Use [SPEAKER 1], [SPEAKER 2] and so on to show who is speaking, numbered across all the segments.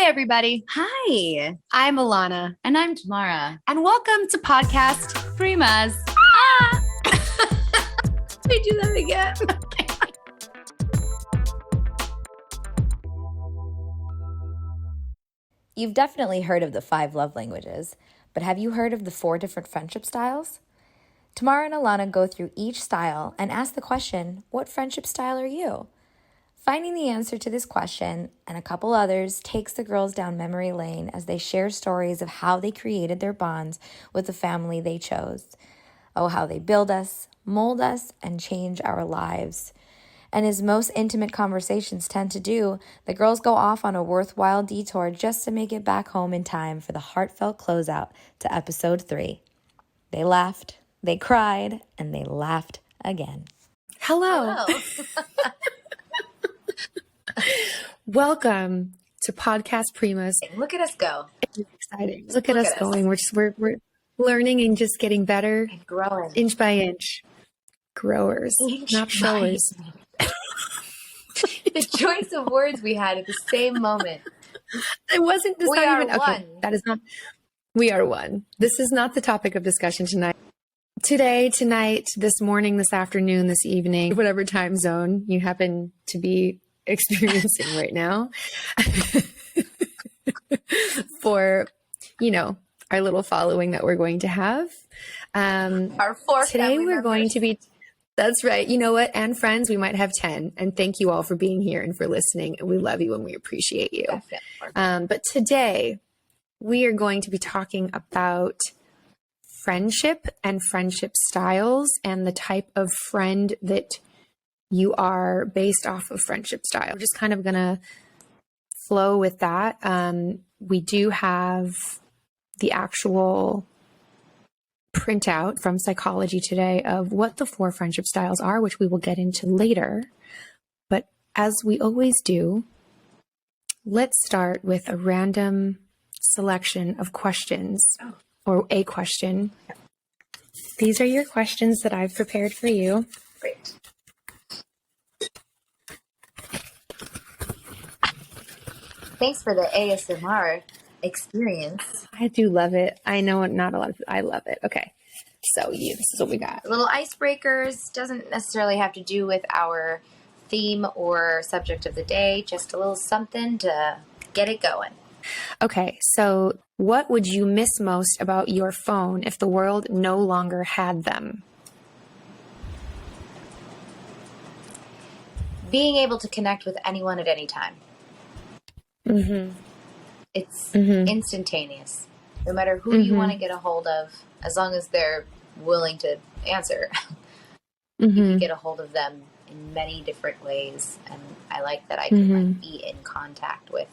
[SPEAKER 1] Hi, everybody.
[SPEAKER 2] Hi,
[SPEAKER 1] I'm Alana.
[SPEAKER 2] and I'm Tamara.
[SPEAKER 1] And welcome to podcast
[SPEAKER 2] Primas.
[SPEAKER 1] Let me do that again.
[SPEAKER 3] You've definitely heard of the 5 love languages, but have you heard of the 4 different friendship styles? Tamara and Alana go through each style and ask the question, what friendship style are you? Finding the answer to this question and a couple others takes the girls down memory lane as they share stories of how they created their bonds with the family they chose. Oh, how they build us, mold us, and change our lives. And as most intimate conversations tend to do, the girls go off on a worthwhile detour just to make it back home in time for the heartfelt closeout to episode 3. They laughed, they cried, and they laughed again.
[SPEAKER 1] Hello. Welcome to podcast Primas.
[SPEAKER 2] Look at us go.
[SPEAKER 1] It's exciting. Look at us going. We're learning and just getting better.
[SPEAKER 2] And growing.
[SPEAKER 1] Inch by inch. Growers, not showers.
[SPEAKER 2] The choice of words we had at the same moment.
[SPEAKER 1] It wasn't.
[SPEAKER 2] We are one.
[SPEAKER 1] Okay, that is not. We are one. This is not the topic of discussion tonight. Today, tonight, this morning, this afternoon, this evening, whatever time zone you happen to be experiencing right now, for our little following that we're going to have.
[SPEAKER 2] Our 4
[SPEAKER 1] today we're going to be. That's right. You know what? And friends, we might have 10. And thank you all for being here and for listening. And we love you and we appreciate you. But today we are going to be talking about friendship and friendship styles and the type of friend that you are based off of friendship style. We're just kind of going to flow with that. We do have the actual printout from Psychology Today of what the 4 friendship styles are, which we will get into later. But as we always do, let's start with a random selection of questions or a question. These are your questions that I've prepared for you.
[SPEAKER 2] Great. Thanks for the ASMR experience.
[SPEAKER 1] I do love it. I know not a lot of I love it. Okay. So this is what we got.
[SPEAKER 2] Little icebreakers. Doesn't necessarily have to do with our theme or subject of the day. Just a little something to get it going.
[SPEAKER 1] Okay. So what would you miss most about your phone if the world no longer had them?
[SPEAKER 2] Being able to connect with anyone at any time.
[SPEAKER 1] Mm-hmm.
[SPEAKER 2] It's instantaneous. No matter who you want to get a hold of, as long as they're willing to answer, you can get a hold of them in many different ways. And I like that I can be in contact with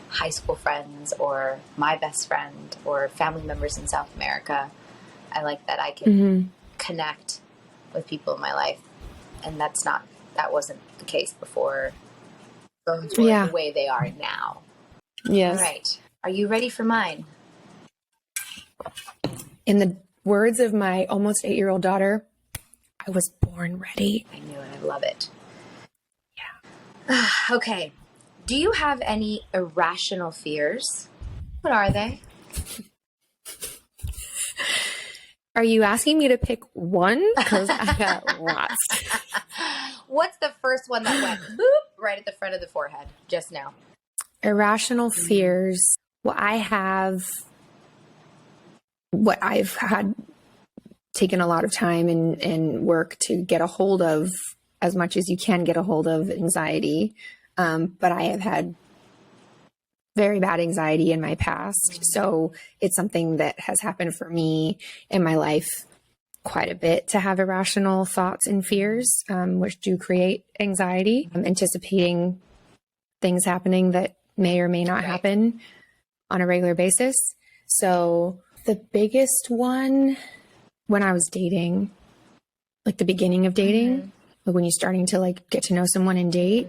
[SPEAKER 2] high school friends or my best friend or family members in South America. I like that I can connect with people in my life. And that wasn't the case before phones were the way they are now.
[SPEAKER 1] Yes.
[SPEAKER 2] All right. Are you ready for mine?
[SPEAKER 1] In the words of my almost 8-year-old daughter, I was born ready.
[SPEAKER 2] I knew it. I love it. Yeah. Okay. Do you have any irrational fears? What are they?
[SPEAKER 1] Are you asking me to pick one? Because I got lots.
[SPEAKER 2] What's the first one that went boop right at the front of the forehead just now?
[SPEAKER 1] Irrational fears. Well, I have what I've had taken a lot of time and work to get a hold of, as much as you can get a hold of, anxiety. But I have had very bad anxiety in my past. So it's something that has happened for me in my life quite a bit, to have irrational thoughts and fears, which do create anxiety. Anticipating things happening that may or may not happen on a regular basis. So the biggest one, when I was dating, like the beginning of dating, like when you're starting to like get to know someone and date,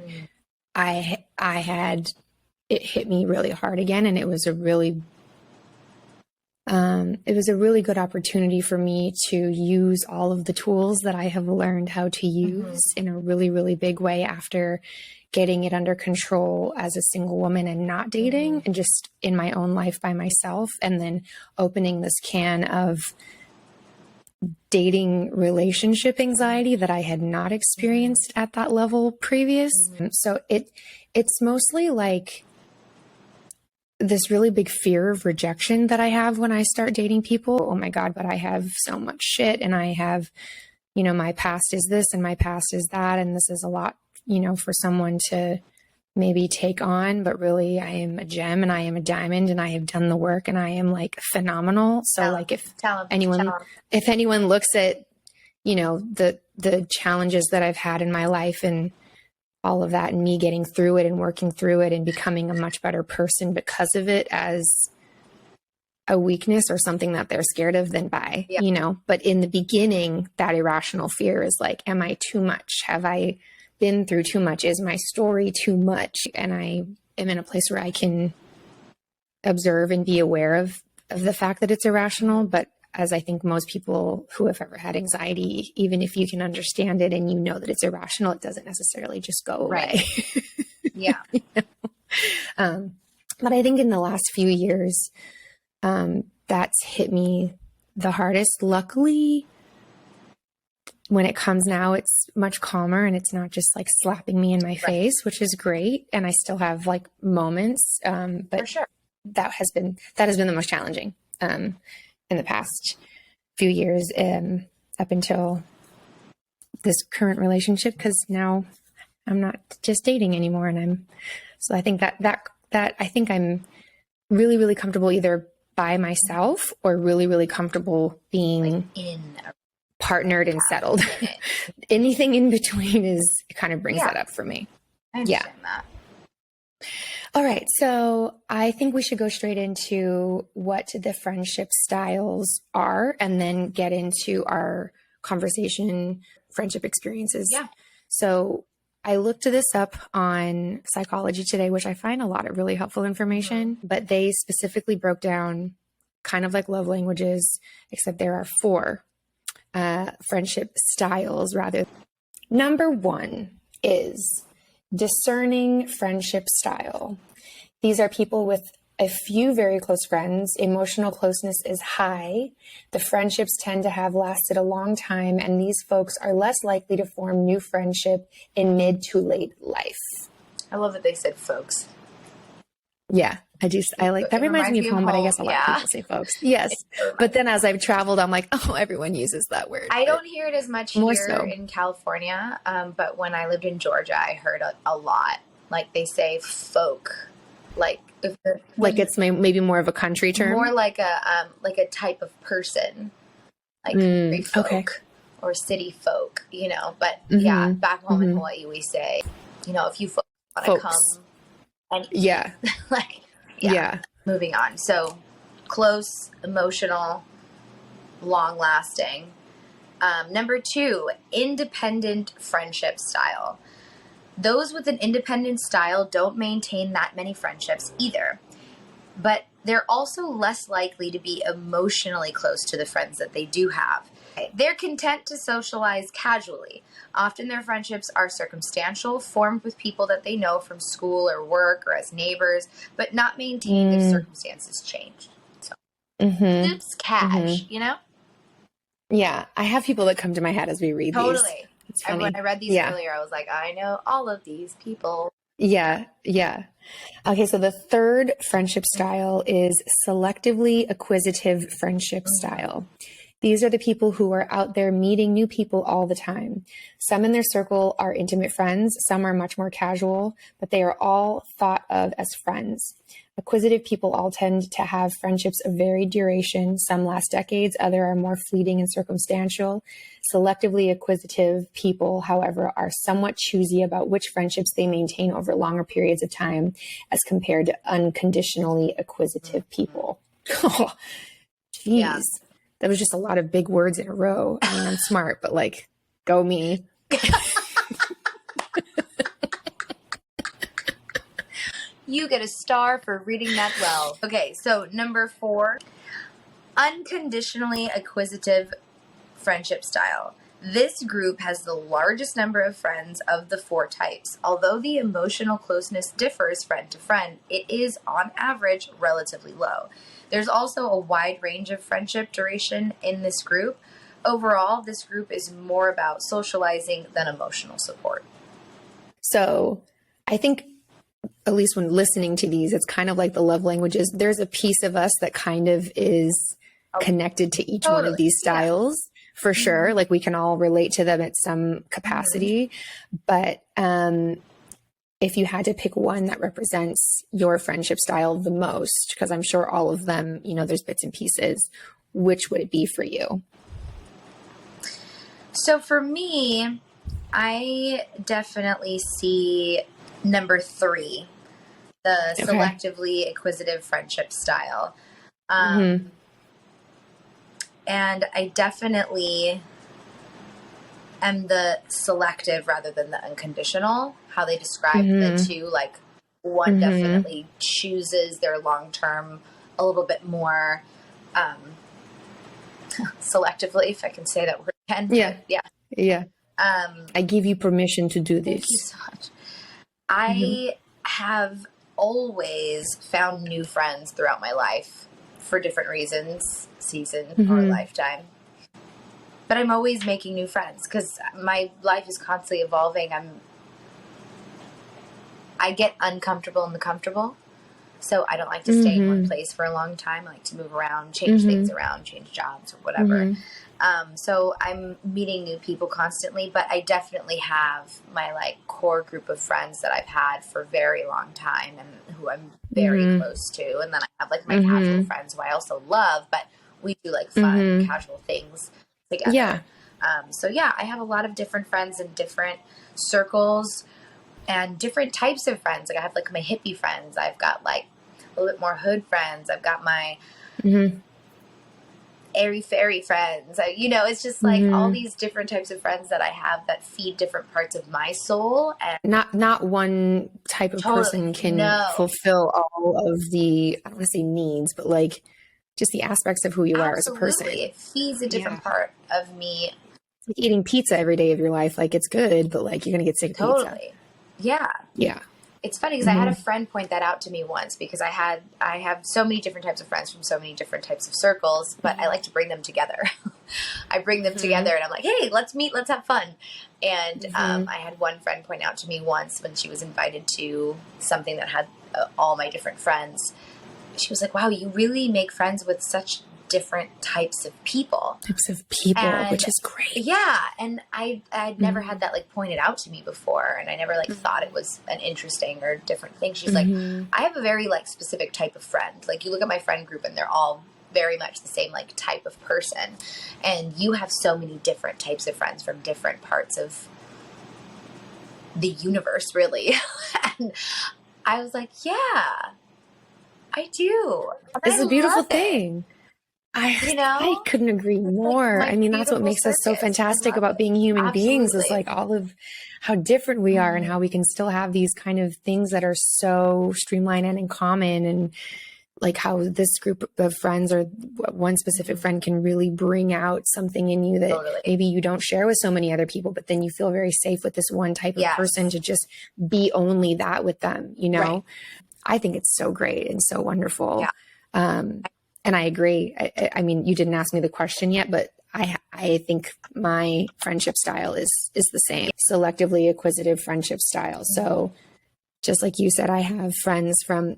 [SPEAKER 1] I had, it hit me really hard again. And it was a really it was a really good opportunity for me to use all of the tools that I have learned how to use in a really, really big way after getting it under control as a single woman and not dating and just in my own life by myself. And then opening this can of dating relationship anxiety that I had not experienced at that level previous. So it's mostly like this really big fear of rejection that I have when I start dating people. Oh my God, but I have so much shit, and I have, my past is this and my past is that. And this is a lot, for someone to maybe take on, but really I am a gem and I am a diamond and I have done the work and I am like phenomenal. So like if anyone looks at, the challenges that I've had in my life and all of that and me getting through it and working through it and becoming a much better person because of it as a weakness or something that they're scared of, then bye, but in the beginning, that irrational fear is like, am I too much? Have I been through too much? Is my story too much? And I am in a place where I can observe and be aware of the fact that it's irrational. But as I think most people who have ever had anxiety, even if you can understand it and that it's irrational, it doesn't necessarily just go away.
[SPEAKER 2] Yeah.
[SPEAKER 1] But I think in the last few years, that's hit me the hardest. Luckily, when it comes now, it's much calmer and it's not just like slapping me in my face, which is great. And I still have like moments, but
[SPEAKER 2] for sure,
[SPEAKER 1] that has been the most challenging in the past few years, up until this current relationship, because now I'm not just dating anymore, and so I think that I think I'm really, really comfortable either by myself or really, really comfortable being partnered and settled. Anything in between kind of brings that up for me.
[SPEAKER 2] I understand that.
[SPEAKER 1] All right. So I think we should go straight into what the friendship styles are and then get into our conversation, friendship experiences.
[SPEAKER 2] Yeah.
[SPEAKER 1] So I looked this up on Psychology Today, which I find a lot of really helpful information, but they specifically broke down kind of like love languages, except there are 4 friendship styles rather. Number 1 is discerning friendship style. These are people with a few very close friends. Emotional closeness is high. The friendships tend to have lasted a long time, and these folks are less likely to form new friendship in mid to late life.
[SPEAKER 2] I love that they said folks.
[SPEAKER 1] Yeah, I like that. Reminds me of home, but I guess a lot of people say folks. Yes. But then as I've traveled, I'm like, oh, everyone uses that word.
[SPEAKER 2] I don't hear it as much here in California. But when I lived in Georgia, I heard a lot. Like they say folk, like
[SPEAKER 1] it's maybe more of a country term,
[SPEAKER 2] more like a type of person, like country folk or city folk, But yeah, back home in Hawaii, we say, if you folks want to come. And moving on. So close, emotional, long lasting. Number 2, independent friendship style. Those with an independent style don't maintain that many friendships either, but they're also less likely to be emotionally close to the friends that they do have. They're content to socialize casually. Often their friendships are circumstantial, formed with people that they know from school or work or as neighbors, but not maintained if circumstances change. So it's cash,
[SPEAKER 1] Yeah, I have people that come to my head as we read these.
[SPEAKER 2] Totally. And when I read these earlier, I was like, I know all of these people.
[SPEAKER 1] Yeah. Okay, so the 3rd friendship style is selectively acquisitive friendship style. These are the people who are out there meeting new people all the time. Some in their circle are intimate friends, some are much more casual, but they are all thought of as friends. Acquisitive people all tend to have friendships of varied duration. Some last decades, others are more fleeting and circumstantial. Selectively acquisitive people, however, are somewhat choosy about which friendships they maintain over longer periods of time as compared to unconditionally acquisitive people. Oh, jeez. Yeah. That was just a lot of big words in a row. I mean, I'm smart, but like, go me.
[SPEAKER 2] You get a star for reading that well. Okay, so number 4, Unconditionally acquisitive friendship style. This group has the largest number of friends of the 4 types. Although the emotional closeness differs friend to friend, it is, on average, relatively low. There's also a wide range of friendship duration in this group. Overall, this group is more about socializing than emotional support.
[SPEAKER 1] So I think, at least when listening to these, it's kind of like the love languages. There's a piece of us that kind of is connected to each one of these styles, for sure. Like we can all relate to them at some capacity. But if you had to pick one that represents your friendship style the most, because I'm sure all of them, there's bits and pieces, which would it be for you?
[SPEAKER 2] So for me, I definitely see number 3, the selectively acquisitive friendship style. And I definitely am the selective rather than the unconditional, how they describe the two. Like one definitely chooses their long-term a little bit more selectively, if I can say that word again.
[SPEAKER 1] Yeah. I give you permission to do this.
[SPEAKER 2] Thank you so much. I have always found new friends throughout my life for different reasons, season or lifetime. But I'm always making new friends because my life is constantly evolving. I get uncomfortable in the comfortable. So I don't like to stay in one place for a long time. I like to move around, change things around, change jobs or whatever. So I'm meeting new people constantly, but I definitely have my core group of friends that I've had for a very long time and who I'm very close to. And then I have my casual friends who I also love, but we do fun, casual things together.
[SPEAKER 1] Yeah.
[SPEAKER 2] So I have a lot of different friends in different circles and different types of friends. I have my hippie friends. I've got a little bit more hood friends. I've got my airy fairy friends. It's just all these different types of friends that I have that feed different parts of my soul. And
[SPEAKER 1] not one type of person can fulfill all of the, I don't want to say needs, but just the aspects of who you are as a person.
[SPEAKER 2] It feeds a different part of me.
[SPEAKER 1] It's like eating pizza every day of your life. It's good, but you're going to get sick of pizza.
[SPEAKER 2] Yeah. It's funny because I had a friend point that out to me once because I have so many different types of friends from so many different types of circles, but I like to bring them together. I bring them together and I'm like, hey, let's meet, let's have fun. And I had one friend point out to me once when she was invited to something that had all my different friends. She was like, wow, you really make friends with such different types of people.
[SPEAKER 1] Which is great.
[SPEAKER 2] Yeah. And I'd never had that pointed out to me before. And I never thought it was an interesting or different thing. She's like, I have a very specific type of friend. You look at my friend group and they're all very much the same type of person. And you have so many different types of friends from different parts of the universe, really. And I was like, yeah, I do.
[SPEAKER 1] It's a beautiful thing. I couldn't agree more. That's what makes us so fantastic about being human beings is all of how different we are and how we can still have these kind of things that are so streamlined and in common, and how this group of friends or one specific friend can really bring out something in you that maybe you don't share with so many other people, but then you feel very safe with this one type of person to just be only that with them, Right. I think it's so great and so wonderful. Yeah. And I agree. I mean, you didn't ask me the question yet, but I think my friendship style is the same. Selectively acquisitive friendship style. So just like you said, I have friends from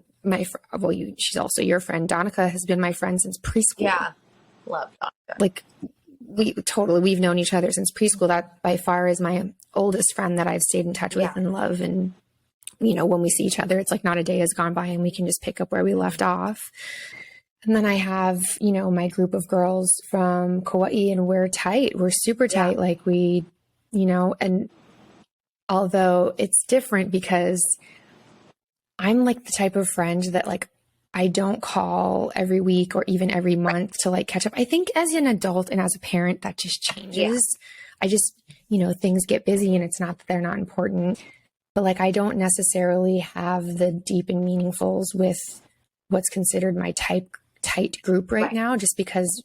[SPEAKER 1] she's also your friend. Donica has been my friend since preschool.
[SPEAKER 2] Yeah. Love Donica.
[SPEAKER 1] We've known each other since preschool. That by far is my oldest friend that I've stayed in touch with and love. And, when we see each other, it's not a day has gone by and we can just pick up where we left off. And then I have, my group of girls from Kauai, and we're tight. We're super tight. And although it's different because I'm the type of friend that I don't call every week or even every month to catch up. I think as an adult and as a parent, that just changes. I just, things get busy and it's not that they're not important, but I don't necessarily have the deep and meaningfuls with what's considered my type tight group right now, just because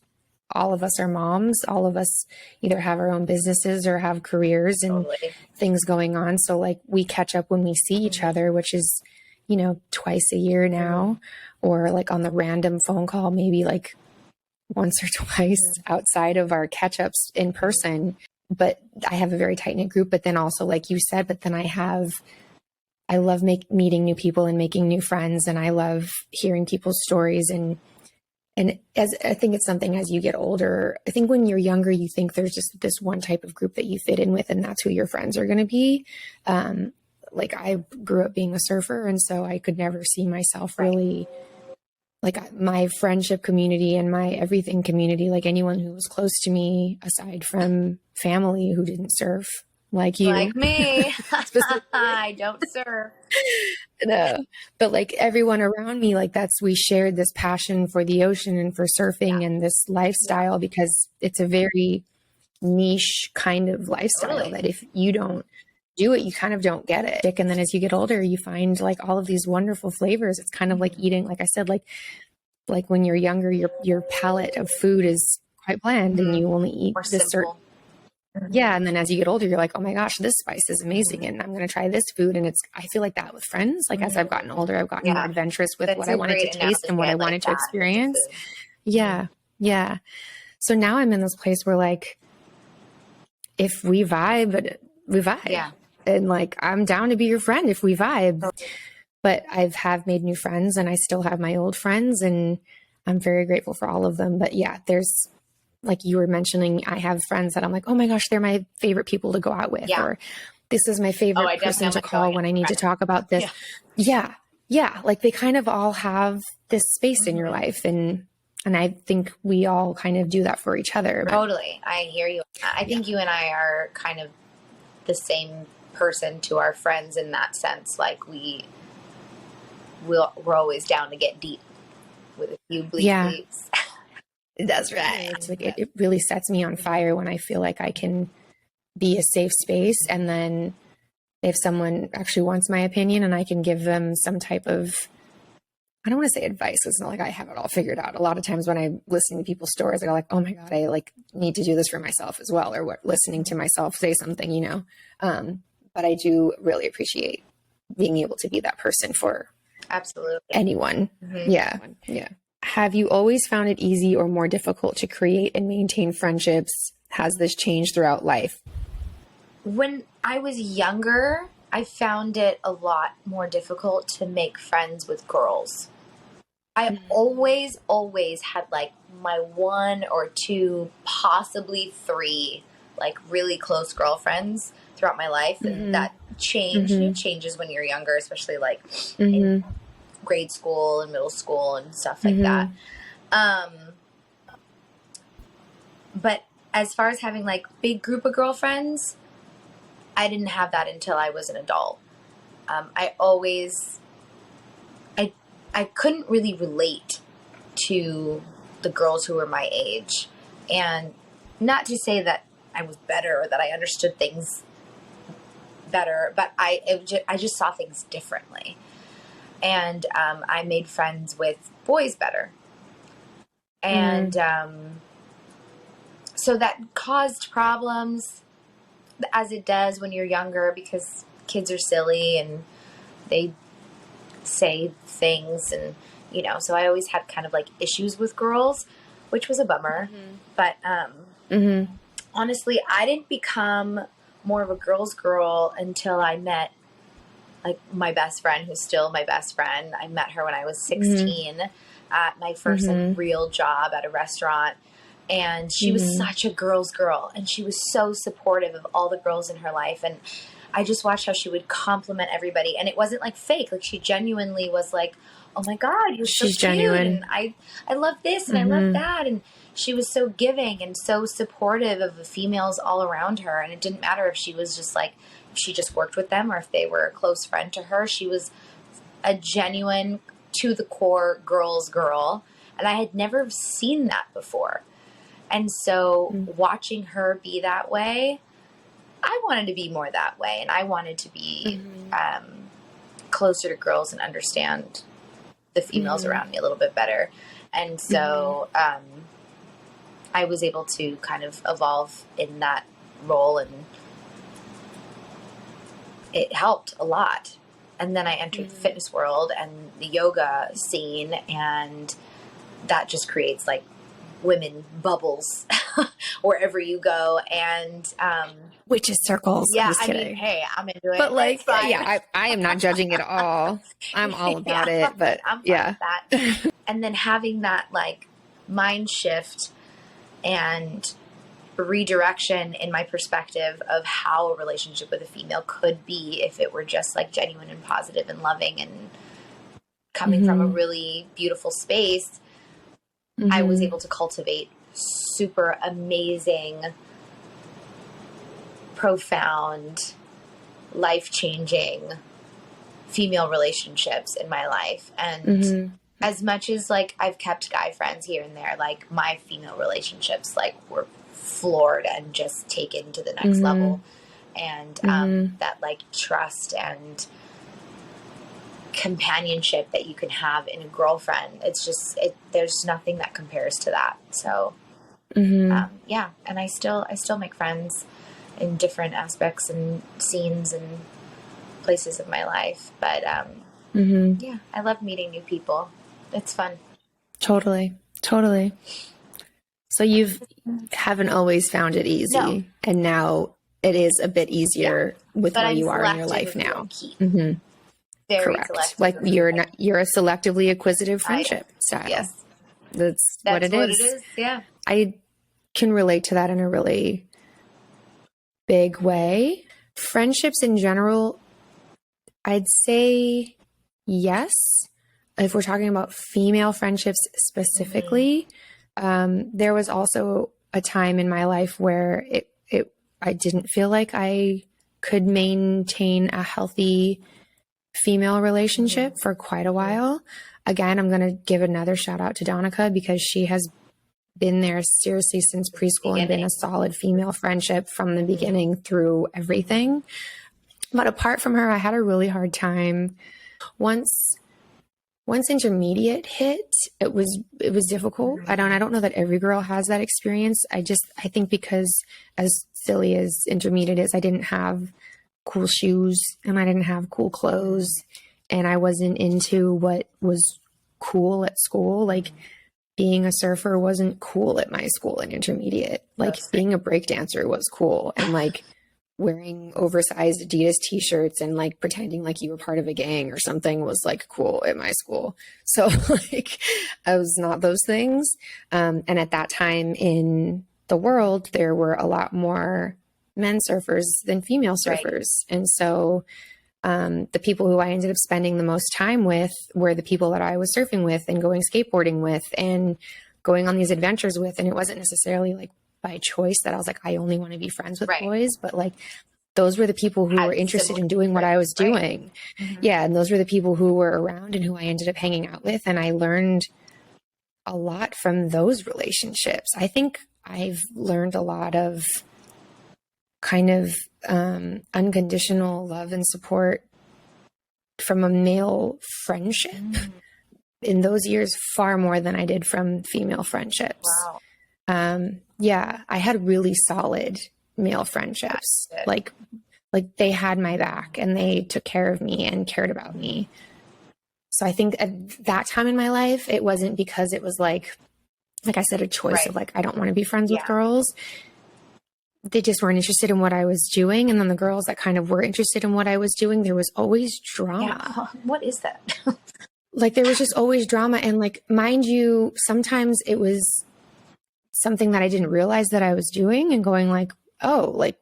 [SPEAKER 1] all of us are moms. All of us either have our own businesses or have careers and things going on. So like we catch up when we see each other, which is, you know, twice a year now, or like on the random phone call, maybe like once or twice outside of our catch ups in person. But I have a very tight knit group. But then also, like you said, but then I love meeting new people and making new friends. And I love hearing people's stories. And as I think it's something as you get older, I think when you're younger, you think there's just this one type of group that you fit in with, and that's who your friends are going to be. Like I grew up being a surfer, and so I could never see myself really like my friendship community and my everything community, like anyone who was close to me aside from family who didn't surf, like you.
[SPEAKER 2] Like me. I don't surf.
[SPEAKER 1] No, but like everyone around me, like we shared this passion for the ocean and for surfing and this lifestyle because it's a very niche kind of lifestyle that if you don't do it, you kind of don't get it. And then as you get older, you find like all of these wonderful flavors. It's kind of like eating, like I said, like when you're younger, your palate of food is quite bland and you only eat this certain. Yeah. And then as you get older, you're like, oh my gosh, this spice is amazing. And I'm going to try this food. And I feel like that with friends. Like as I've gotten older, I've gotten more adventurous with what I wanted to taste and what I wanted to experience. Yeah. Yeah. So now I'm in this place where like, if we vibe, we vibe. Yeah. And like, I'm down to be your friend if we vibe. But have made new friends and I still have my old friends and I'm very grateful for all of them. But yeah, there's, like you were mentioning, I have friends that I'm like, oh my gosh, they're my favorite people to go out with. Or this is my favorite person to call when I need to talk about this. Yeah. Yeah. Like they kind of all have this space in your life. And I think we all kind of do that for each other.
[SPEAKER 2] Totally. I hear you. I think you and I are kind of the same person to our friends in that sense. Like we're always down to get deep with a few bleeps.
[SPEAKER 1] That's right. It's like it really sets me on fire when I feel like I can be a safe space. And then if someone actually wants my opinion and I can give them some type of, I don't want to say advice. It's not like I have it all figured out. A lot of times when I listen to people's stories, I go like, oh my God, I like need to do this for myself as well. Or listening to myself say something, you know? But I do really appreciate being able to be that person for anyone. Yeah. Yeah. Have you always found it easy or more difficult to create and maintain friendships? Has this changed throughout life?
[SPEAKER 2] When I was younger, I found it a lot more difficult to make friends with girls. I always had like my one or two, possibly three, like really close girlfriends throughout my life. And that changed. It changes when you're younger, especially like in grade school and middle school and stuff like that. But as far as having like big group of girlfriends, I didn't have that until I was an adult. I couldn't really relate to the girls who were my age. And not to say that I was better or that I understood things better, but I just saw things differently. And I made friends with boys better. And so that caused problems, as it does when you're younger, because kids are silly and they say things. And, you know, so I always had kind of like issues with girls, which was a bummer. But honestly, I didn't become more of a girl's girl until I met like my best friend, who's still my best friend. I met her when I was 16 at my first like, real job at a restaurant. And she was such a girl's girl. And she was so supportive of all the girls in her life. And I just watched how she would compliment everybody. And it wasn't like fake. Like she genuinely was like, oh my God, you're so cute. Genuine. And I love this and I love that. And she was so giving and so supportive of the females all around her. And it didn't matter if she was just like, if she just worked with them or if they were a close friend to her. She was a genuine, to the core girl's girl. And I had never seen that before. And so watching her be that way, I wanted to be more that way. And I wanted to be closer to girls and understand the females around me a little bit better. And so I was able to kind of evolve in that role, and it helped a lot. And then I entered the fitness world and the yoga scene, and that just creates like women bubbles wherever you go. And
[SPEAKER 1] witches circles.
[SPEAKER 2] yeah,
[SPEAKER 1] Just kidding.
[SPEAKER 2] I mean, hey, I'm into it.
[SPEAKER 1] But like,
[SPEAKER 2] It's fine.
[SPEAKER 1] yeah, I am not judging at all. I'm all about it. But
[SPEAKER 2] I'm fine with that. And then having that like mind shift and redirection in my perspective of how a relationship with a female could be if it were just like genuine and positive and loving and coming from a really beautiful space, I was able to cultivate super amazing, profound, life-changing female relationships in my life. And as much as like I've kept guy friends here and there, like my female relationships like were floored and just taken to the next level. And that like trust and companionship that you can have in a girlfriend, it's just there's nothing that compares to that. So yeah, and I still make friends in different aspects and scenes and places of my life, but yeah, I love meeting new people. It's fun.
[SPEAKER 1] Totally. So you haven't always found it easy, and now it is a bit easier with where you are in your life now.
[SPEAKER 2] Very
[SPEAKER 1] correct. Like you're a selectively acquisitive friendship style.
[SPEAKER 2] Yes,
[SPEAKER 1] that's what it is.
[SPEAKER 2] Yeah,
[SPEAKER 1] I can relate to that in a really big way. Friendships in general, I'd say yes. If we're talking about female friendships specifically, there was also a time in my life where I didn't feel like I could maintain a healthy female relationship for quite a while. Again, I'm going to give another shout out to Donica because she has been there seriously since preschool and been a solid female friendship from the beginning through everything. But apart from her, I had a really hard time. Once intermediate hit, it was difficult. I don't know that every girl has that experience. I think because as silly as intermediate is, I didn't have cool shoes and I didn't have cool clothes and I wasn't into what was cool at school. Like being a surfer wasn't cool at my school in intermediate. Like being a breakdancer was cool, and like wearing oversized Adidas t-shirts and like pretending like you were part of a gang or something was like cool at my school. So like I was not those things. And at that time in the world, there were a lot more men surfers than female surfers. Right. And so the people who I ended up spending the most time with were the people that I was surfing with and going skateboarding with and going on these adventures with. And it wasn't necessarily like by choice that I was like, I only want to be friends with boys, but like those were the people who were interested in doing what I was doing. Yeah. And those were the people who were around and who I ended up hanging out with. And I learned a lot from those relationships. I think I've learned a lot of kind of unconditional love and support from a male friendship in those years, far more than I did from female friendships. Wow. Yeah, I had really solid male friendships. Like they had my back and they took care of me and cared about me. So I think at that time in my life, it wasn't because it was like I said, a choice of like, I don't want to be friends with girls. They just weren't interested in what I was doing. And then the girls that kind of were interested in what I was doing, there was always drama.
[SPEAKER 2] Yeah. What is that?
[SPEAKER 1] Like there was just always drama. And like, mind you, sometimes it was something that I didn't realize that I was doing and going like, oh, like,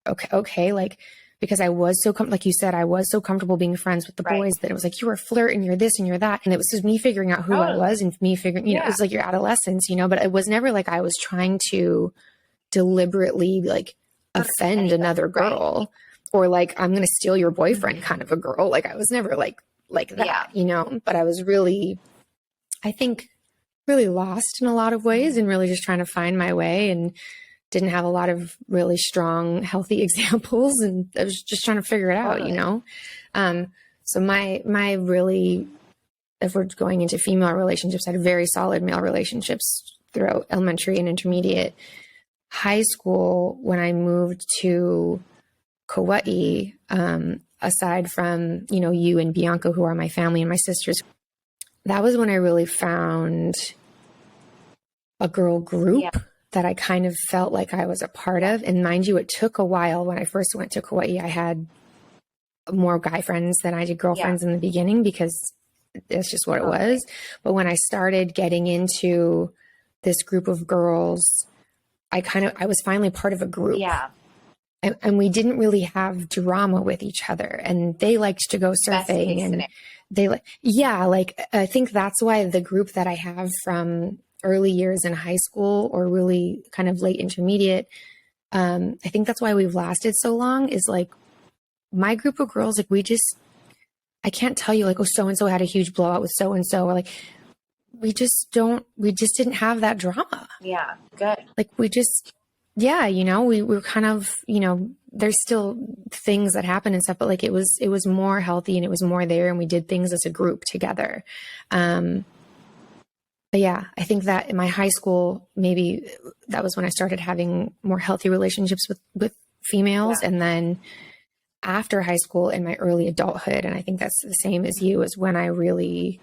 [SPEAKER 1] okay. Like, because I was so, like you said, I was so comfortable being friends with the boys that it was like, you were a flirt and you're this and you're that. And it was just me figuring out who I was and me figuring, you know, it was like your adolescence, you know, but it was never like I was trying to deliberately like offend another girl or like, I'm going to steal your boyfriend kind of a girl. Like I was never like that, you know, but I was really, I think really lost in a lot of ways and really just trying to find my way and didn't have a lot of really strong, healthy examples. And I was just trying to figure it out, you know? So my really if we're going into female relationships, I had very solid male relationships throughout elementary and intermediate. High school, when I moved to Kauai, aside from, you and Bianca, who are my family and my sisters, that was when I really found a girl group that I kind of felt like I was a part of. And mind you, it took a while. When I first went to Kauai, I had more guy friends than I did girlfriends in the beginning, because that's just what it was. But when I started getting into this group of girls, I was finally part of a group.
[SPEAKER 2] Yeah.
[SPEAKER 1] And we didn't really have drama with each other. And they liked to go surfing, and I think that's why the group that I have from early years in high school, or really kind of late intermediate, I think that's why we've lasted so long, is like my group of girls, like I can't tell you like, oh, so-and-so had a huge blowout with so-and-so, or like, we just didn't have that drama.
[SPEAKER 2] Yeah. Good.
[SPEAKER 1] Like we were kind of, there's still things that happen and stuff, but like it was more healthy, and it was more there, and we did things as a group together. But yeah, I think that in my high school, maybe that was when I started having more healthy relationships with females. And then after high school, in my early adulthood, and I think that's the same as you, is when I really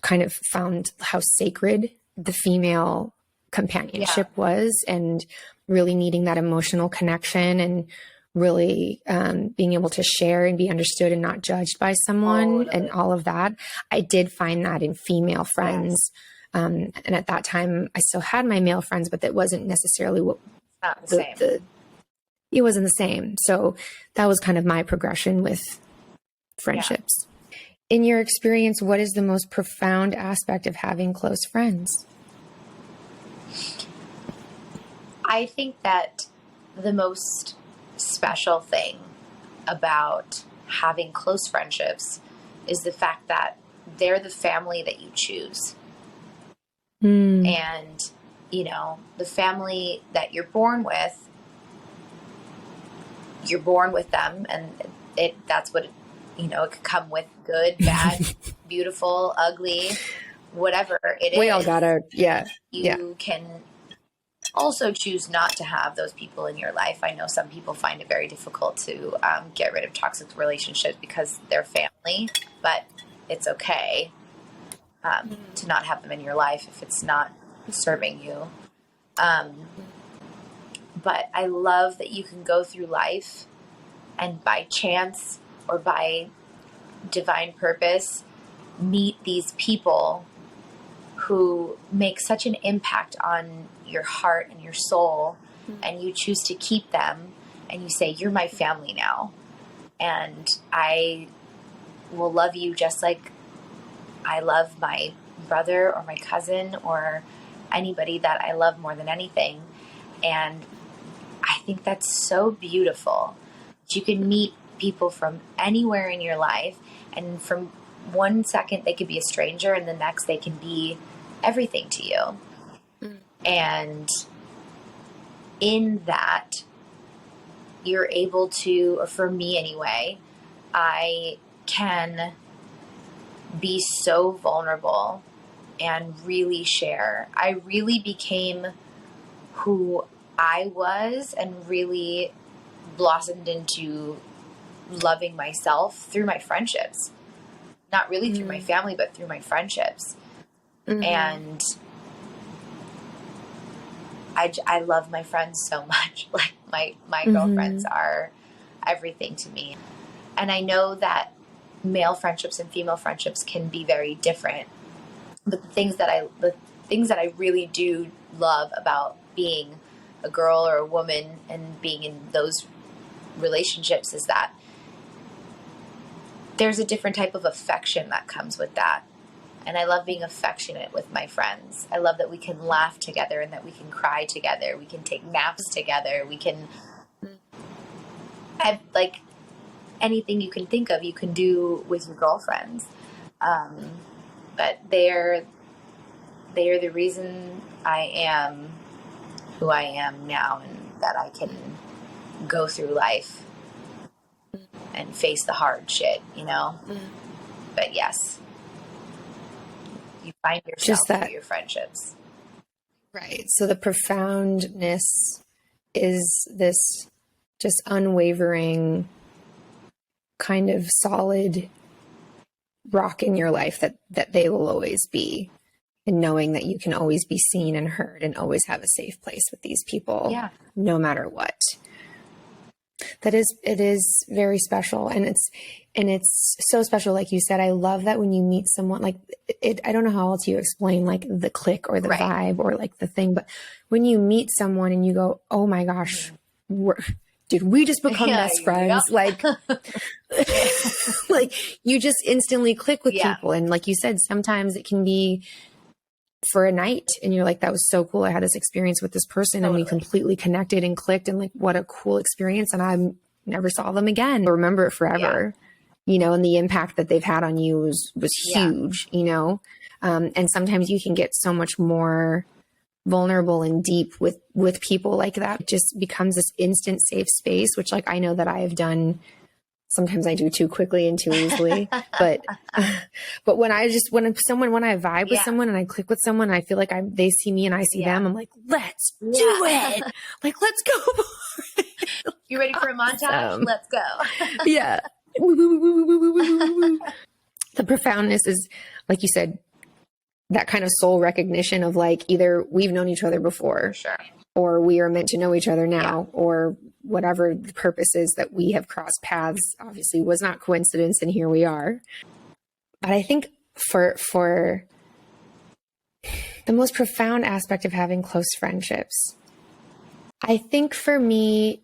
[SPEAKER 1] kind of found how sacred the female companionship was, and really needing that emotional connection, and really being able to share and be understood and not judged by someone, and all of that. I did find that in female friends. And at that time I still had my male friends, but that wasn't necessarily what it wasn't the same. So that was kind of my progression with friendships. In your experience, what is the most profound aspect of having close friends?
[SPEAKER 2] I think that the most special thing about having close friendships is the fact that they're the family that you choose. And, the family that you're born with them, and that's what, it could come with good, bad, beautiful, ugly, whatever it is.
[SPEAKER 1] We all got our,
[SPEAKER 2] You can also choose not to have those people in your life. I know some people find it very difficult to get rid of toxic relationships because they're family, but it's okay to not have them in your life if it's not serving you. But I love that you can go through life and by chance or by divine purpose meet these people who make such an impact on your heart and your soul, and you choose to keep them, and you say, you're my family now, and I will love you just like I love my brother or my cousin or anybody that I love more than anything. And I think that's so beautiful. You can meet people from anywhere in your life, and from one second they could be a stranger, and the next they can be everything to you. And in that, you're able to, or for me anyway, I can be so vulnerable and really share. I really became who I was and really blossomed into loving myself through my friendships. Not really through my family, but through my friendships. And I love my friends so much. Like my girlfriends are everything to me. And I know that male friendships and female friendships can be very different. But the things that I really do love about being a girl or a woman and being in those relationships is that there's a different type of affection that comes with that. And I love being affectionate with my friends. I love that we can laugh together and that we can cry together. We can take naps together. We can have like anything you can think of, you can do with your girlfriends. But they're the reason I am who I am now, and that I can go through life and face the hard shit, But yes. You find yourself
[SPEAKER 1] Just that,
[SPEAKER 2] through your friendships.
[SPEAKER 1] right. So the profoundness is this just unwavering kind of solid rock in your life that they will always be, and knowing that you can always be seen and heard and always have a safe place with these people, no matter what. It is very special. And it's so special. Like you said, I love that when you meet someone like it, I don't know how else you explain like the click or the vibe or like the thing, but when you meet someone and you go, oh my gosh, dude, we just become best friends. Like, like you just instantly click with people. And like you said, sometimes it can be for a night and you're like, that was so cool. I had this experience with this person and we completely connected and clicked, and like, what a cool experience. And I never saw them again. I remember it forever, you know, and the impact that they've had on you was huge, you know? And sometimes you can get so much more vulnerable and deep with people like that. It just becomes this instant safe space, which like, I know that I have done. Sometimes I do too quickly and too easily, but when I vibe with someone and I click with someone, and I feel like they see me and I see them, I'm like, let's do it. Like, let's go.
[SPEAKER 2] You ready for a montage? Let's go.
[SPEAKER 1] Yeah. The profoundness is, like you said, that kind of soul recognition of like, either we've known each other before, or we are meant to know each other now, or whatever the purpose is that we have crossed paths, obviously was not coincidence, and here we are. But I think for the most profound aspect of having close friendships, I think for me,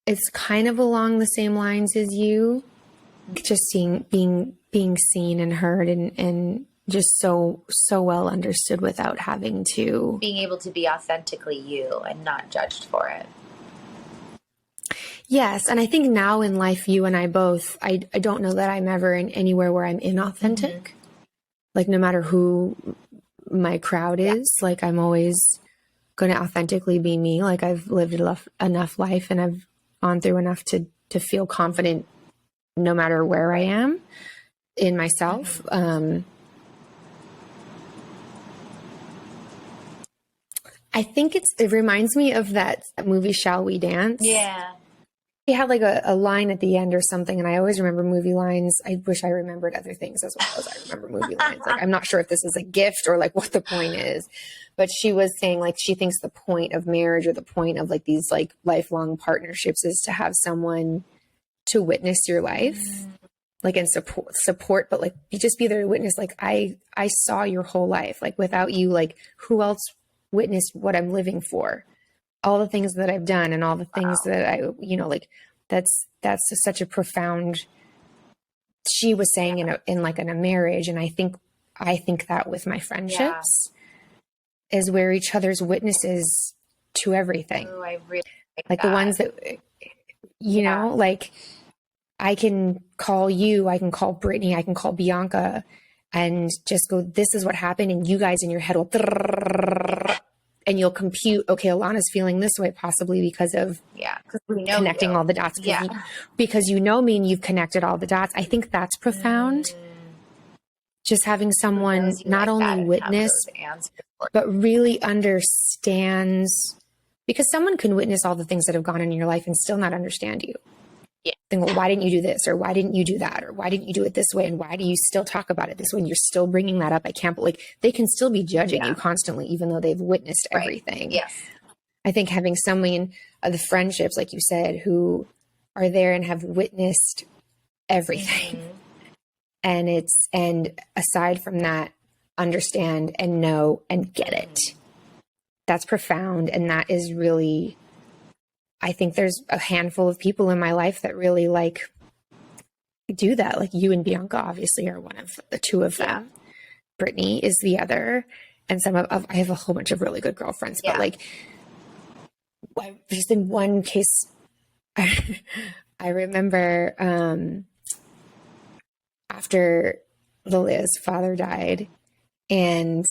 [SPEAKER 1] it's kind of along the same lines as you, just being seen and heard and just so well understood without having to...
[SPEAKER 2] Being able to be authentically you and not judged for it.
[SPEAKER 1] Yes. And I think now in life, you and I both, I don't know that I'm ever in anywhere where I'm inauthentic. Like no matter who my crowd is, like I'm always going to authentically be me. Like I've lived enough life and I've gone through enough to feel confident no matter where I am in myself. I think it reminds me of that movie, Shall We Dance?
[SPEAKER 2] Yeah.
[SPEAKER 1] He had like a line at the end or something, and I always remember movie lines. I wish I remembered other things as well as I remember movie lines. Like, I'm not sure if this is a gift or like what the point is, but she was saying like she thinks the point of marriage or the point of like these like lifelong partnerships is to have someone to witness your life, like and support, but like you just be there to witness. Like I saw your whole life. Like without you, like who else witnessed what I'm living for? All the things that I've done and all the things that I, you know, like that's such a profound, she was saying in a marriage. And I think that with my friendships is we're each other's witnesses to everything.
[SPEAKER 2] Ooh, I really
[SPEAKER 1] like the ones that, you know, like I can call you, I can call Brittany, I can call Bianca and just go, this is what happened. And you guys in your head will, and you'll compute, okay, Alana's feeling this way, possibly because of connecting all the dots. Because you know me and you've connected all the dots. I think that's profound. Just having someone not only witness, but really understands, because someone can witness all the things that have gone on in your life and still not understand you. Think, well, why didn't you do this? Or why didn't you do that? Or why didn't you do it this way? And why do you still talk about it this way? And you're still bringing that up. I can't believe they can still be judging you constantly, even though they've witnessed everything.
[SPEAKER 2] Yes.
[SPEAKER 1] I think having someone, the friendships, like you said, who are there and have witnessed everything. And aside from that, understand and know and get it. That's profound. And that is really, I think there's a handful of people in my life that really like do that. Like you and Bianca obviously are one of the two of them. Brittany is the other. And I have a whole bunch of really good girlfriends, but like just in one case, I remember, after Lilia's father died and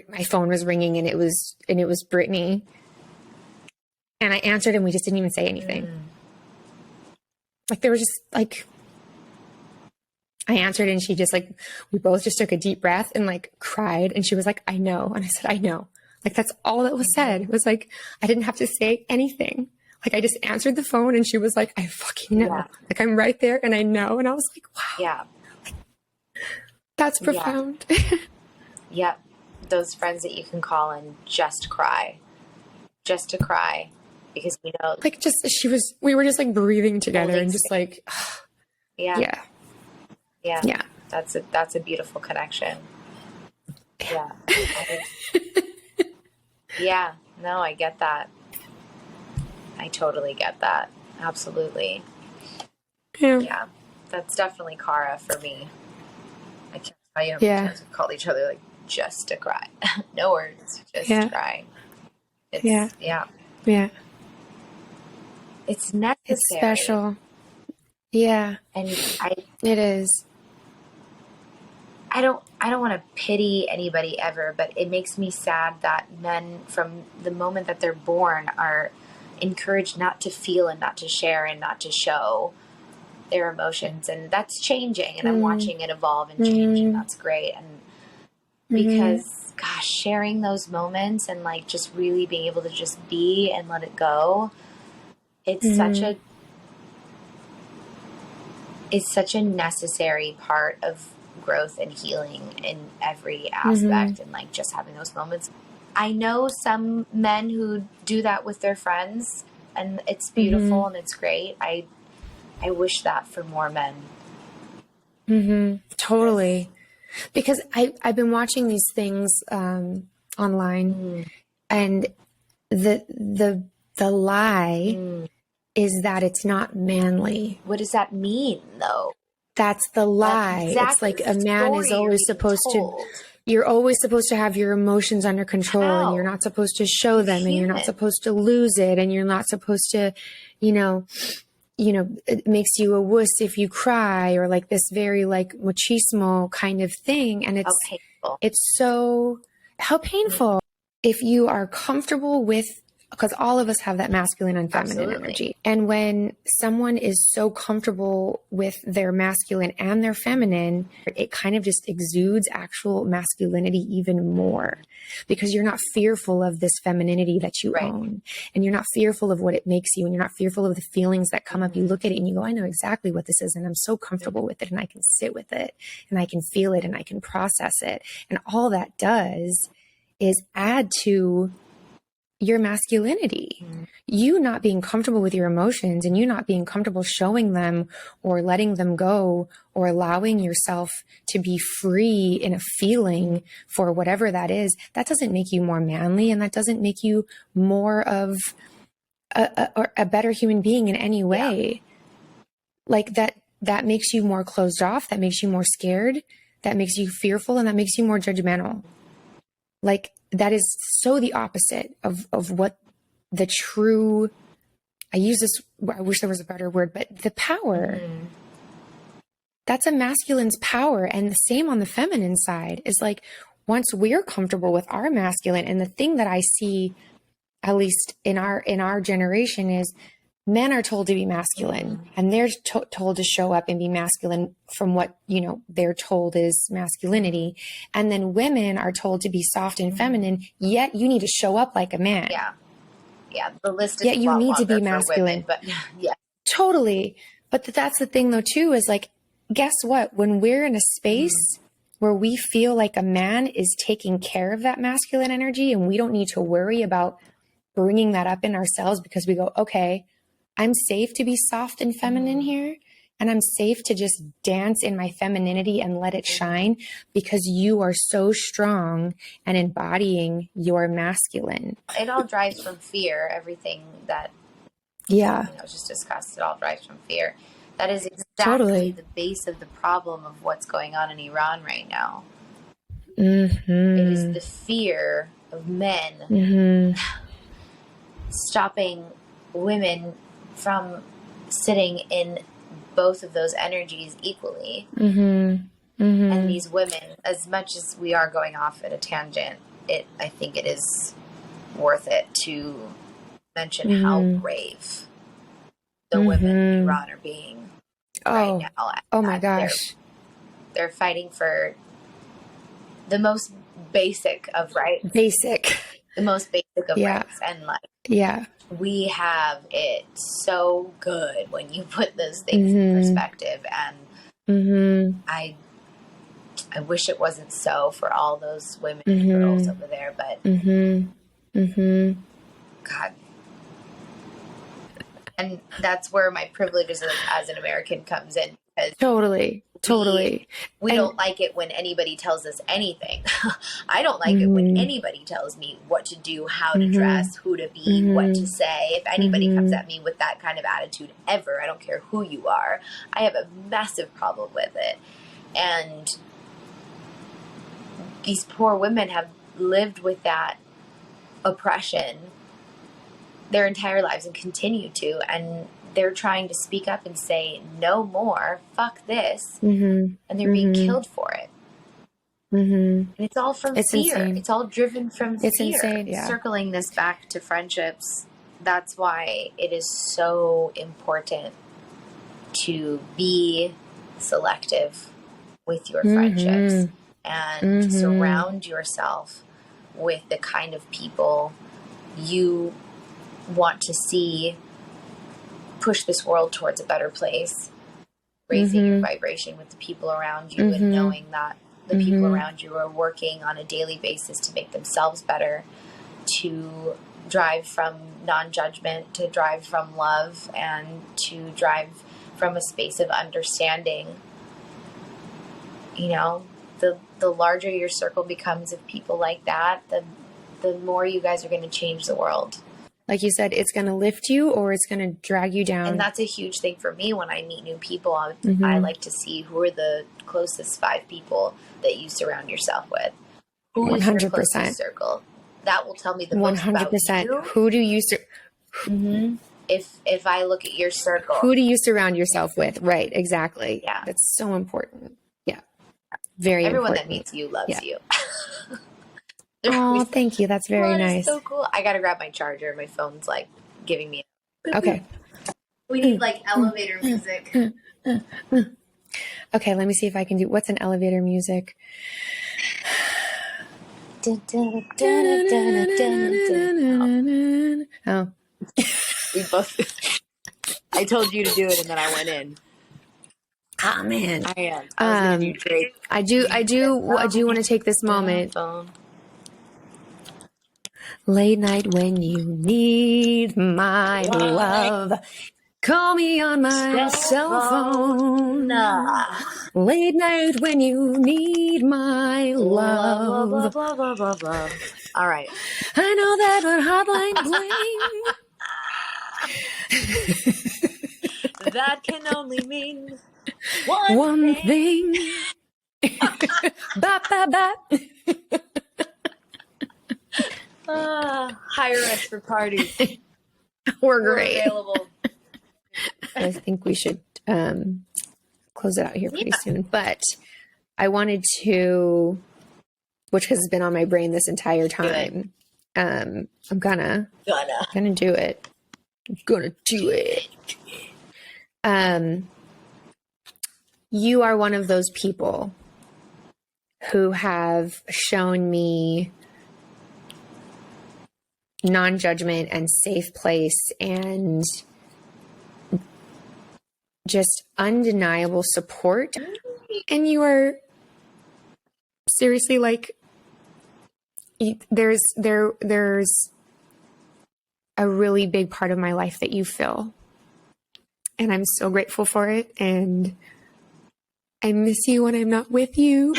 [SPEAKER 1] my phone was ringing and it was Brittany. And I answered and we just didn't even say anything. Like there was just like, I answered and she just like, we both just took a deep breath and like cried. And she was like, I know. And I said, I know. Like, that's all that was said. It was like, I didn't have to say anything. Like, I just answered the phone and she was like, I fucking know.
[SPEAKER 2] Yeah.
[SPEAKER 1] Like, I'm right there and I know. And I was like, wow.
[SPEAKER 2] Yeah.
[SPEAKER 1] That's profound.
[SPEAKER 2] Yep. Those friends that you can call and just cry. Just to cry. Because we know.
[SPEAKER 1] Like, just, we were just like breathing together and just like,
[SPEAKER 2] yeah.
[SPEAKER 1] Yeah.
[SPEAKER 2] Yeah. That's a beautiful connection. Yeah. Yeah. No, I get that. I totally get that. Absolutely. Yeah. That's definitely Kara for me. I can't tell you how many times we've called each other like just to cry. No words, just cry. It's, yeah. It's necessary.
[SPEAKER 1] It's special. Yeah.
[SPEAKER 2] And
[SPEAKER 1] it is.
[SPEAKER 2] I don't want to pity anybody ever, but it makes me sad that men from the moment that they're born are encouraged not to feel and not to share and not to show their emotions. And that's changing, and I'm watching it evolve and change, and that's great. And because gosh, sharing those moments and like just really being able to just be and let it go, it's such a necessary part of growth and healing in every aspect, and like just having those moments. I know some men who do that with their friends, and it's beautiful and it's great. I wish that for more men.
[SPEAKER 1] Totally. Because I've been watching these things online, and the lie is that it's not manly.
[SPEAKER 2] What does that mean, though?
[SPEAKER 1] That's the lie.
[SPEAKER 2] Exactly.
[SPEAKER 1] It's like a man is always supposed to, you're always supposed to have your emotions under control.
[SPEAKER 2] How?
[SPEAKER 1] And you're not supposed to show them, and you're not supposed to lose it, and you're not supposed to, it makes you a wuss if you cry, or like this very like machismo kind of thing. And it's so, how painful. If you are comfortable with, because all of us have that masculine and feminine energy. And when someone is so comfortable with their masculine and their feminine, it kind of just exudes actual masculinity even more, because you're not fearful of this femininity that you own, and you're not fearful of what it makes you, and you're not fearful of the feelings that come up. You look at it and you go, I know exactly what this is, and I'm so comfortable with it, and I can sit with it, and I can feel it, and I can process it. And all that does is add to your masculinity. You not being comfortable with your emotions, and you not being comfortable showing them or letting them go, or allowing yourself to be free in a feeling for whatever that is, that doesn't make you more manly, and that doesn't make you more of a better human being in any way. Like that makes you more closed off, that makes you more scared, that makes you fearful, and that makes you more judgmental. Like, that is so the opposite of what the true, I use this, I wish there was a better word, but the power. That's a masculine's power. And the same on the feminine side is like, once we're comfortable with our masculine, and the thing that I see, at least in our generation, is men are told to be masculine, and they're told to show up and be masculine from what, they're told is masculinity. And then women are told to be soft and feminine, yet you need to show up like a man.
[SPEAKER 2] Yeah. The list is
[SPEAKER 1] yet you need to be masculine.
[SPEAKER 2] Women, but yeah.
[SPEAKER 1] Totally. But that's the thing though, too, is like, guess what? When we're in a space where we feel like a man is taking care of that masculine energy, and we don't need to worry about bringing that up in ourselves, because we go, okay, I'm safe to be soft and feminine here, and I'm safe to just dance in my femininity and let it shine, because you are so strong and embodying your masculine.
[SPEAKER 2] It all drives from fear. Everything that was just discussed, it all drives from fear. That is exactly the base of the problem of what's going on in Iran right now. It is the fear of men stopping women from sitting in both of those energies equally. And these women, as much as we are going off at a tangent, I think it is worth it to mention how brave the women in Iran are being right now.
[SPEAKER 1] Oh my gosh.
[SPEAKER 2] They're fighting for the most basic of rights. The most basic of rights. And like, we have it so good when you put those things in perspective. And I wish it wasn't so for all those women and girls over there, but God. And that's where my privilege as an American comes in.
[SPEAKER 1] Totally.
[SPEAKER 2] We don't like it when anybody tells us anything. I don't like it when anybody tells me what to do, how to dress, who to be, what to say. If anybody comes at me with that kind of attitude ever, I don't care who you are, I have a massive problem with it. And these poor women have lived with that oppression their entire lives and continue to, and they're trying to speak up and say no more, fuck this, and they're being killed for it. And it's all from fear.
[SPEAKER 1] Insane.
[SPEAKER 2] It's all driven from fear.
[SPEAKER 1] Insane, yeah.
[SPEAKER 2] Circling this back to friendships, that's why it is so important to be selective with your friendships and to surround yourself with the kind of people you want to see push this world towards a better place, raising your vibration with the people around you and knowing that the people around you are working on a daily basis to make themselves better, to drive from non-judgment, to drive from love, and to drive from a space of understanding. You know, the larger your circle becomes of people like that, the more you guys are going to change the world.
[SPEAKER 1] Like you said, it's going to lift you or it's going to drag you down.
[SPEAKER 2] And that's a huge thing for me when I meet new people. I like to see who are the closest 5 people that you surround yourself with. Who is
[SPEAKER 1] 100%.
[SPEAKER 2] your closest circle? That will tell me the most
[SPEAKER 1] 100%.
[SPEAKER 2] about you.
[SPEAKER 1] Who do you
[SPEAKER 2] If I look at your circle.
[SPEAKER 1] Who do you surround yourself with? Right, exactly.
[SPEAKER 2] Yeah.
[SPEAKER 1] That's so important. Yeah. Very
[SPEAKER 2] Everyone
[SPEAKER 1] important.
[SPEAKER 2] that meets you loves you.
[SPEAKER 1] Oh, thank you. That's very nice.
[SPEAKER 2] So cool. I got to grab my charger. My phone's like giving me.
[SPEAKER 1] Okay.
[SPEAKER 2] We need like elevator music.
[SPEAKER 1] Okay, let me see if I can do. What's an elevator music? Oh.
[SPEAKER 2] We both. I told you to do it, and then I went in.
[SPEAKER 1] Oh man.
[SPEAKER 2] I am. I was gonna do Drake.
[SPEAKER 1] I do want to take this moment. Late night when you need my love, call me on my cell phone. Late night when you need my love.
[SPEAKER 2] All right.
[SPEAKER 1] I know that our hotline bling.
[SPEAKER 2] That can only mean
[SPEAKER 1] one thing. Bop, bop, bop.
[SPEAKER 2] Hire us for parties.
[SPEAKER 1] We're great.
[SPEAKER 2] Available.
[SPEAKER 1] I think we should close it out here pretty soon. But I wanted to, which has been on my brain this entire time. I'm gonna do it. I'm gonna do it. You are one of those people who have shown me non-judgment and safe place and just undeniable support. And you are seriously like, there's a really big part of my life that you fill. And I'm so grateful for it. And I miss you when I'm not with you.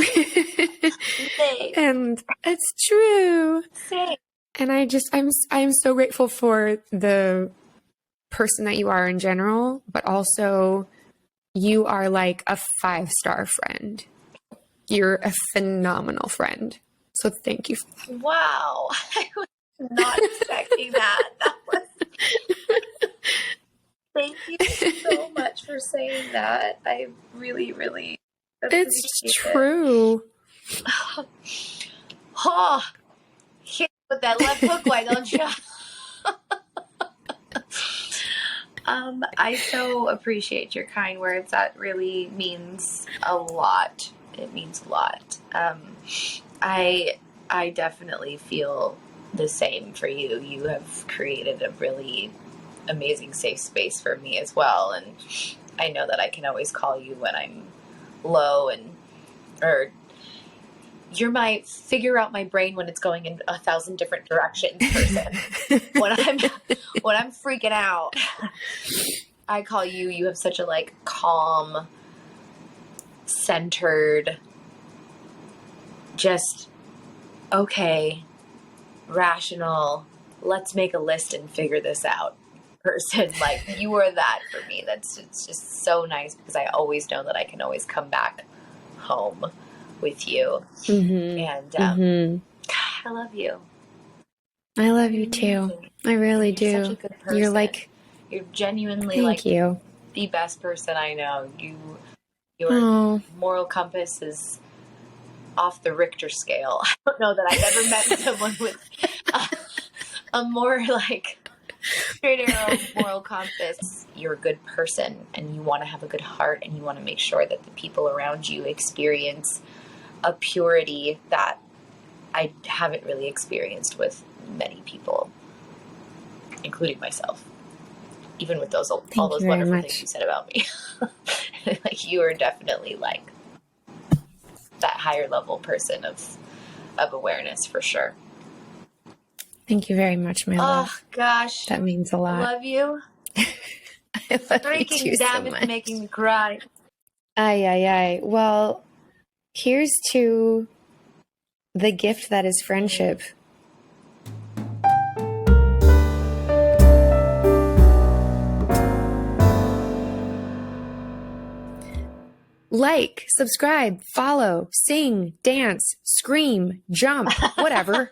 [SPEAKER 1] And it's true.
[SPEAKER 2] Same.
[SPEAKER 1] And I'm so grateful for the person that you are in general, but also you are like a 5-star friend. You're a phenomenal friend. So thank you for that.
[SPEAKER 2] Wow. I was not expecting that. Thank you so much for saying that. I really, really appreciate
[SPEAKER 1] It's true.
[SPEAKER 2] it. Oh, hit with that left hook, why don't you? I so appreciate your kind words. That really means a lot It means a lot. I definitely feel the same for you. You have created a really amazing safe space for me as well. And I know that I can always call you when I'm low, or you're my figure out my brain when it's going in 1,000 different directions person. when I'm freaking out, I call you. You have such a like calm, centered, just okay, rational, let's make a list and figure this out person. Like, you are that for me. It's just so nice, because I always know that I can always come back home with you. And God, I love you.
[SPEAKER 1] I love you too. I really do.
[SPEAKER 2] You're such a good person. You're genuinely
[SPEAKER 1] thank you.
[SPEAKER 2] The best person I know. Your moral compass is off the Richter scale. I don't know that I've ever met someone with a more like straight arrow moral compass. You're a good person, and you want to have a good heart, and you want to make sure that the people around you experience a purity that I haven't really experienced with many people, including myself. Even with all those wonderful things you said about me. Like, you are definitely like that higher level person of awareness, for sure.
[SPEAKER 1] Thank you very much, my love.
[SPEAKER 2] Oh gosh,
[SPEAKER 1] that means a lot.
[SPEAKER 2] I love you.
[SPEAKER 1] I love
[SPEAKER 2] Freaking
[SPEAKER 1] you
[SPEAKER 2] damn,
[SPEAKER 1] so
[SPEAKER 2] it's
[SPEAKER 1] much.
[SPEAKER 2] making me cry.
[SPEAKER 1] Aye. Well, here's to the gift that is friendship. Like, subscribe, follow, sing, dance, scream, jump, whatever.